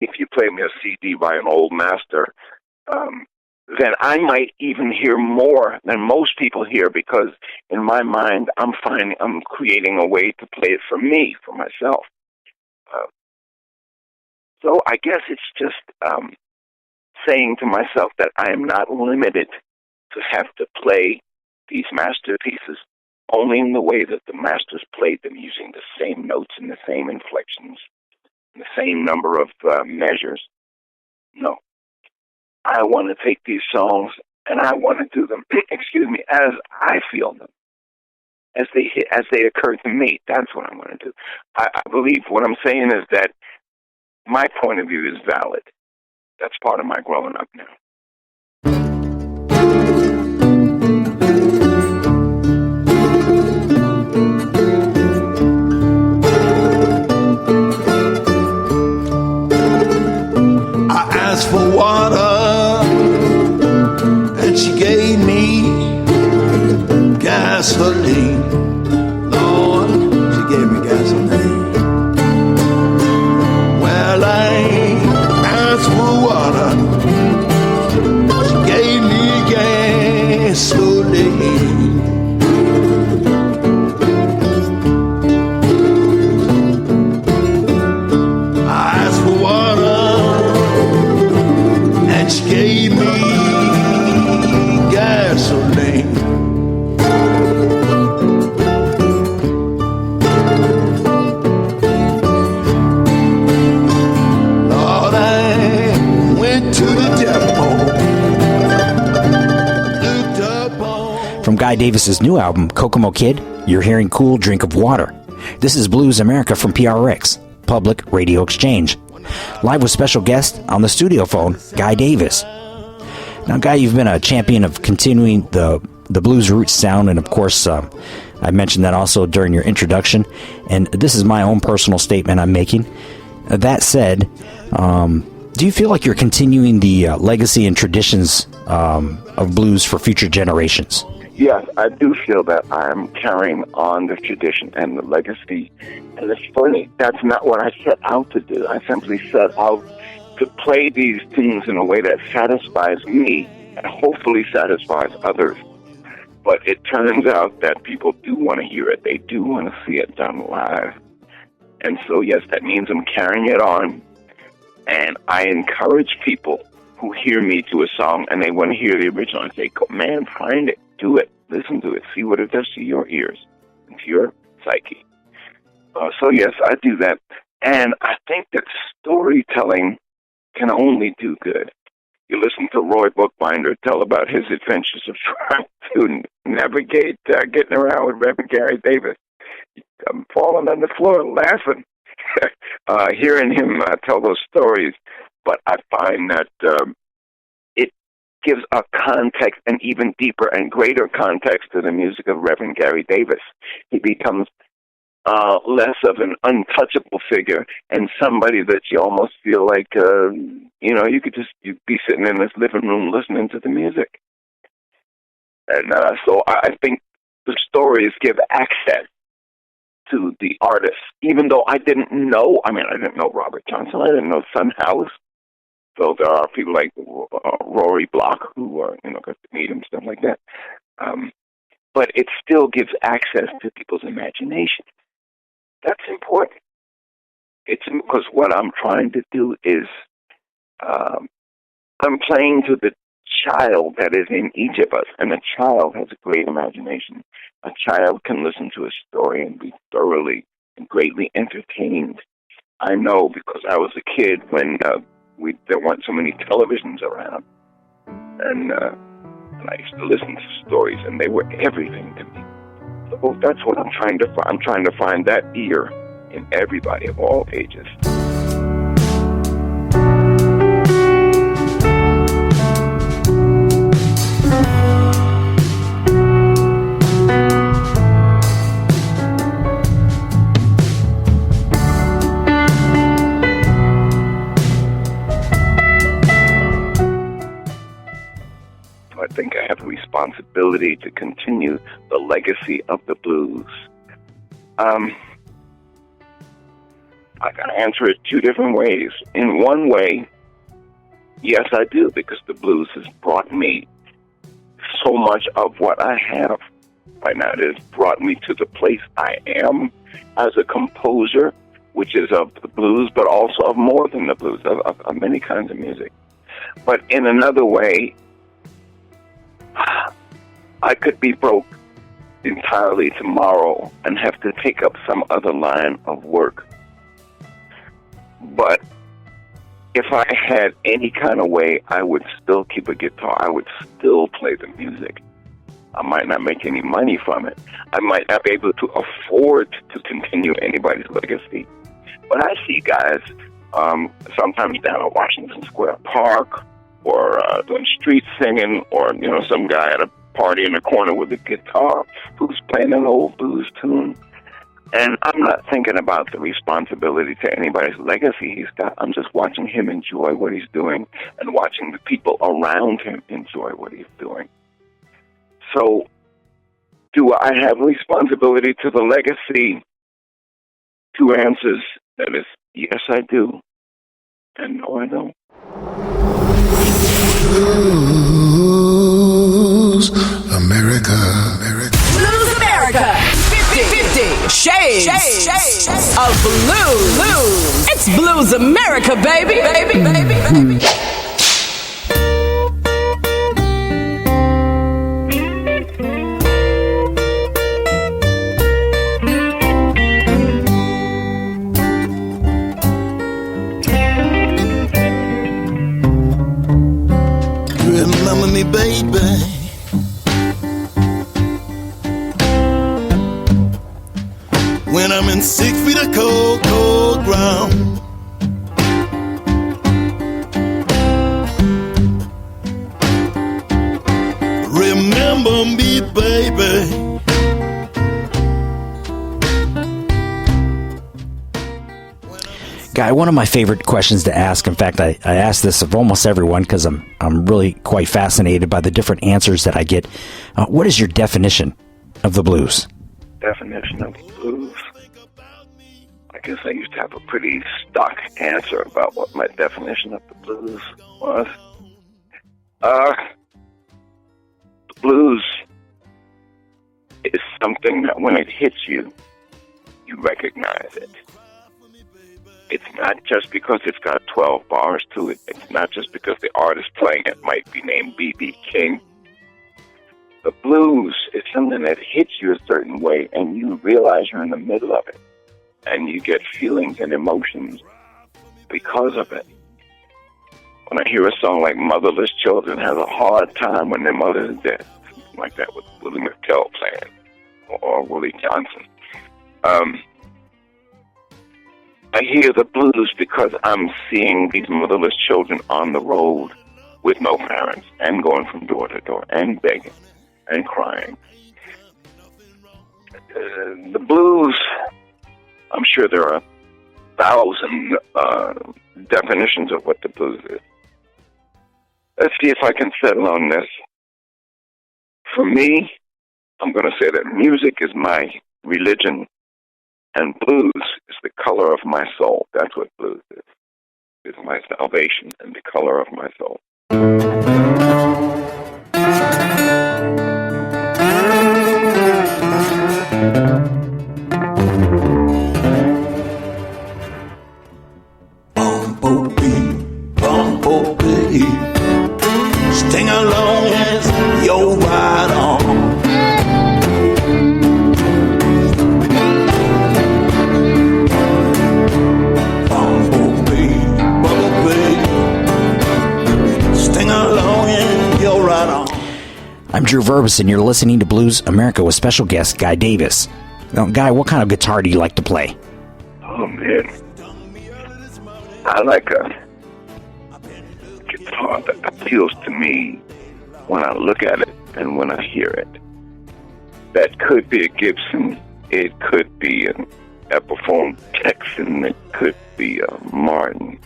if you play me a CD by an old master, then I might even hear more than most people hear, because in my mind, I'm creating a way to play it for me, for myself. So I guess it's just saying to myself that I am not limited to have to play these masterpieces only in the way that the masters played them, using the same notes and the same inflections, and the same number of measures. No. I want to take these songs and I want to do them, as I feel them, as they occur to me. That's what I want to do. I believe what I'm saying is that my point of view is valid. That's part of my growing up now. I asked for water, and she gave me gasoline. Lord, she gave me gasoline. Well, I asked for water, she gave me gasoline. I asked for water, and she gave me gasoline. Lord, I went to the depot, looked up on... From Guy Davis's new album, Kokomo Kidd, you're hearing Cool Drink of Water. This is Blues America from PRX, Public Radio Exchange. Live with special guest on the studio phone, Guy Davis. Now, Guy, you've been a champion of continuing the blues roots sound, and of course, I mentioned that also during your introduction, and this is my own personal statement I'm making. That said, do you feel like you're continuing the legacy and traditions of blues for future generations? Yes, I do feel that I am carrying on the tradition and the legacy. And it's funny, that's not what I set out to do. I simply set out to play these things in a way that satisfies me and hopefully satisfies others. But it turns out that people do want to hear it. They do want to see it done live. And so, yes, that means I'm carrying it on. And I encourage people who hear me do a song and they want to hear the original. I say, man, find it, do it, listen to it, see what it does to your ears and to your psyche. So, yes, I do that. And I think that storytelling can only do good. You listen to Roy Bookbinder tell about his adventures of trying to navigate getting around with Reverend Gary Davis. I'm falling on the floor laughing, hearing him tell those stories. But I find that it gives a context, an even deeper and greater context to the music of Reverend Gary Davis. He becomes less of an untouchable figure and somebody that you almost feel like, you'd be sitting in this living room listening to the music. And so I think the stories give access to the artist, even though I didn't know Robert Johnson, I didn't know Son House. So there are people like Rory Block who are, got to meet him, stuff like that. But it still gives access to people's imagination. That's important. It's because what I'm trying to do is I'm playing to the child that is in each of us, and a child has a great imagination. A child can listen to a story and be thoroughly and greatly entertained. I know because I was a kid when there weren't so many televisions around, and I used to listen to stories, and they were everything to me. So that's what I'm trying to find. I'm trying to find that ear in everybody of all ages. I think I have a responsibility to continue the legacy of the blues. I got to answer it two different ways. In one way, yes, I do, because the blues has brought me so much of what I have right now. It has brought me to the place I am as a composer, which is of the blues, but also of more than the blues, of many kinds of music. But in another way, I could be broke entirely tomorrow and have to take up some other line of work. But if I had any kind of way, I would still keep a guitar. I would still play the music. I might not make any money from it. I might not be able to afford to continue anybody's legacy. But I see guys sometimes down at Washington Square Park or doing street singing, or, you know, some guy at a party in the corner with a guitar who's playing an old blues tune. And I'm not thinking about the responsibility to anybody's legacy he's got. I'm just watching him enjoy what he's doing and watching the people around him enjoy what he's doing. So, do I have responsibility to the legacy? Two answers. That is, yes, I do. And no, I don't. Blues America, America. Blues America. 50 shades of blues. It's Blues America, baby. Remember me, baby. When I'm in 6 feet of cold, cold ground. Remember me, baby. Guy, one of my favorite questions to ask, in fact, I ask this of almost everyone because I'm really quite fascinated by the different answers that I get. What is your definition of the blues? Definition of the blues? I guess I used to have a pretty stock answer about what my definition of the blues was. The blues is something that when it hits you, you recognize it. It's not just because it's got 12 bars to it. It's not just because the artist playing it might be named B.B. King. The blues is something that hits you a certain way, and you realize you're in the middle of it. And you get feelings and emotions because of it. When I hear a song like Motherless Children Has a Hard Time When Their Mother is Dead, something like that with Willie McTell playing, or Willie Johnson, I hear the blues because I'm seeing these motherless children on the road with no parents and going from door to door and begging and crying. The blues, I'm sure there are 1,000 definitions of what the blues is. Let's see if I can settle on this. For me, I'm going to say that music is my religion, and blues is the color of my soul. That's what blues is. It's my salvation and the color of my soul. Bumblebee, sting along as you're right on. I'm Drew Verbis, and you're listening to Blues America with special guest Guy Davis. Now, Guy, what kind of guitar do you like to play? Oh, man. I like a guitar that appeals to me when I look at it and when I hear it. That could be a Gibson. It could be an Epiphone Texan. It could be a Martin.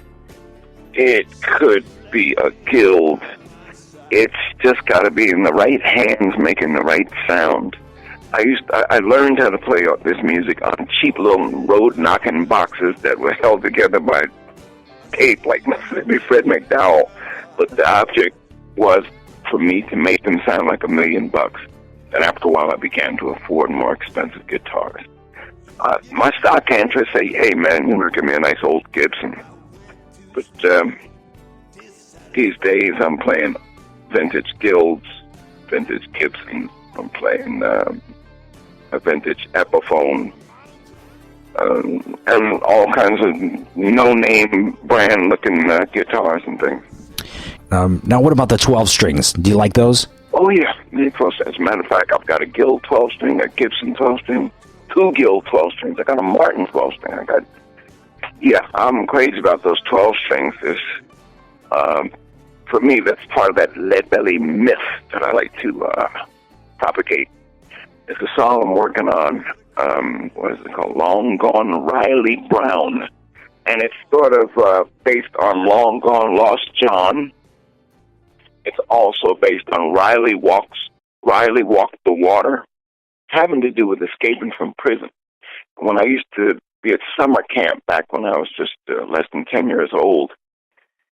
It could be a Guild. It's just got to be in the right hands, making the right sound. I learned how to play this music on cheap little road knocking boxes that were held together by tape, like Mississippi Fred McDowell. But the object was for me to make them sound like $1 million. And after a while, I began to afford more expensive guitars. My stock answers say, "Hey, man, you want to give me a nice old Gibson?" But these days, I'm playing vintage Guilds, vintage Gibsons. I'm playing a vintage Epiphone, and all kinds of no-name brand-looking guitars and things. Now, what about the 12 strings? Do you like those? Oh, yeah. As a matter of fact, I've got a Guild 12-string, a Gibson 12-string, 2 Guild 12-strings. I got a Martin 12-string. I'm crazy about those 12 strings. For me, that's part of that Leadbelly myth that I like to propagate. It's a song I'm working on, what is it called? Long Gone Riley Brown. And it's sort of based on Long Gone Lost John. It's also based on Riley Walked the Water, having to do with escaping from prison. When I used to be at summer camp back when I was just less than 10 years old,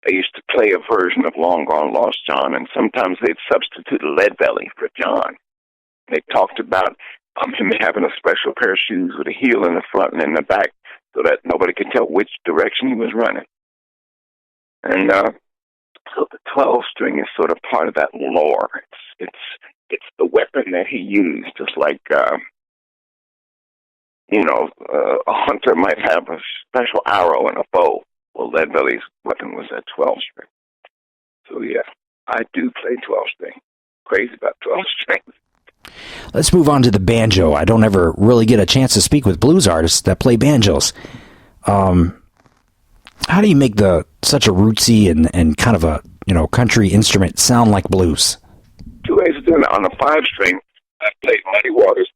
I used to play a version of Long Gone Lost John, and sometimes they'd substitute Leadbelly for John. They talked about him having a special pair of shoes with a heel in the front and in the back so that nobody could tell which direction he was running. And so the 12-string is sort of part of that lore. It's the weapon that he used, just like, a hunter might have a special arrow and a bow. Well, Leadbelly's weapon was that 12-string. So, yeah, I do play 12-string. Crazy about 12 strings. Let's move on to the banjo. I don't ever really get a chance to speak with blues artists that play banjos. How do you make such a rootsy and kind of a country instrument sound like blues? 2 ways of doing it. On a 5-string, I play Muddy Waters,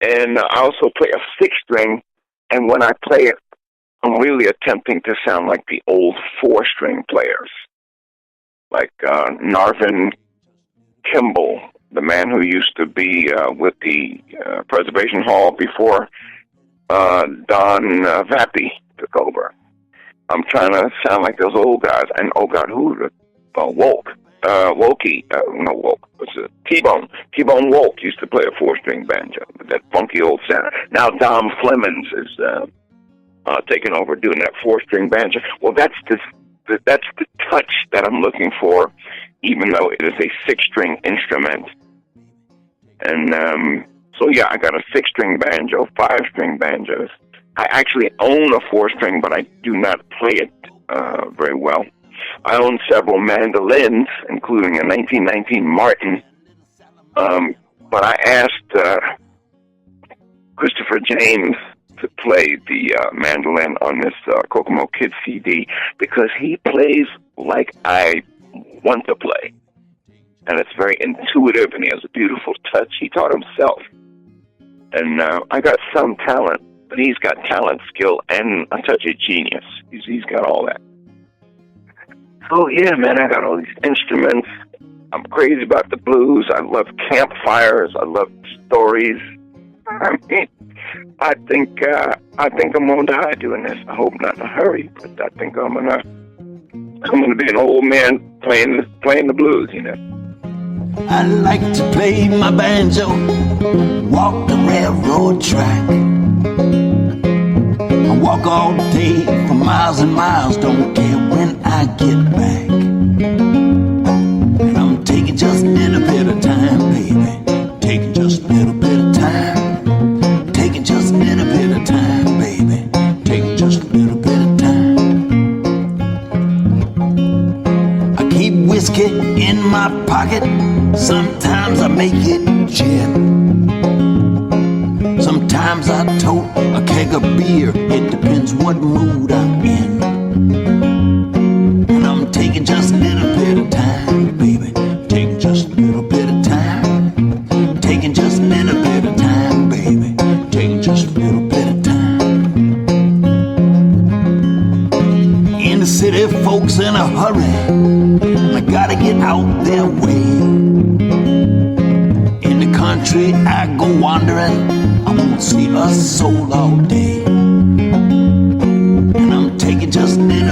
and I also play a 6-string. And when I play it, I'm really attempting to sound like the old 4-string players, like Narvin Kimball, the man who used to be with the Preservation Hall before Don Vappy took over. I'm trying to sound like those old guys. And, oh, God, T-Bone. T-Bone Wolk used to play a 4-string banjo with that funky old sound. Now Dom Flemons is taking over doing that 4-string banjo. Well, that's the touch that I'm looking for, even though it is a 6-string instrument. And so, yeah, I got a 6-string banjo, 5-string banjos. I actually own a 4-string, but I do not play it very well. I own several mandolins, including a 1919 Martin. But I asked Christopher James to play the mandolin on this Kokomo Kidd CD because he plays like I want to play. And it's very intuitive, and he has a beautiful touch. He taught himself. And I got some talent, but he's got talent, skill, and a touch of genius. He's got all that. So, yeah, man, I got all these instruments. I'm crazy about the blues. I love campfires. I love stories. I mean, I think I'm going to die doing this. I hope not in a hurry, but I think I'm gonna be an old man playing the blues, I like to play my banjo, walk the railroad track. I walk all day for miles and miles, don't care when I get back. And I'm taking just a little bit of time, baby. Taking just a little bit of time. Taking just a little bit of time, baby. Taking just a little bit of time. I keep whiskey in my pocket. Sometimes I make it gin. Sometimes I tote a keg of beer. It depends what mood I'm in. And I'm taking just a little bit of time, baby. Taking just a little bit of time. Taking just a little bit of time, baby. Taking just a little bit of time. In the city, folks in a hurry, and I gotta get out their way. country I go wandering, I won't see a soul all day. And I'm taking just a little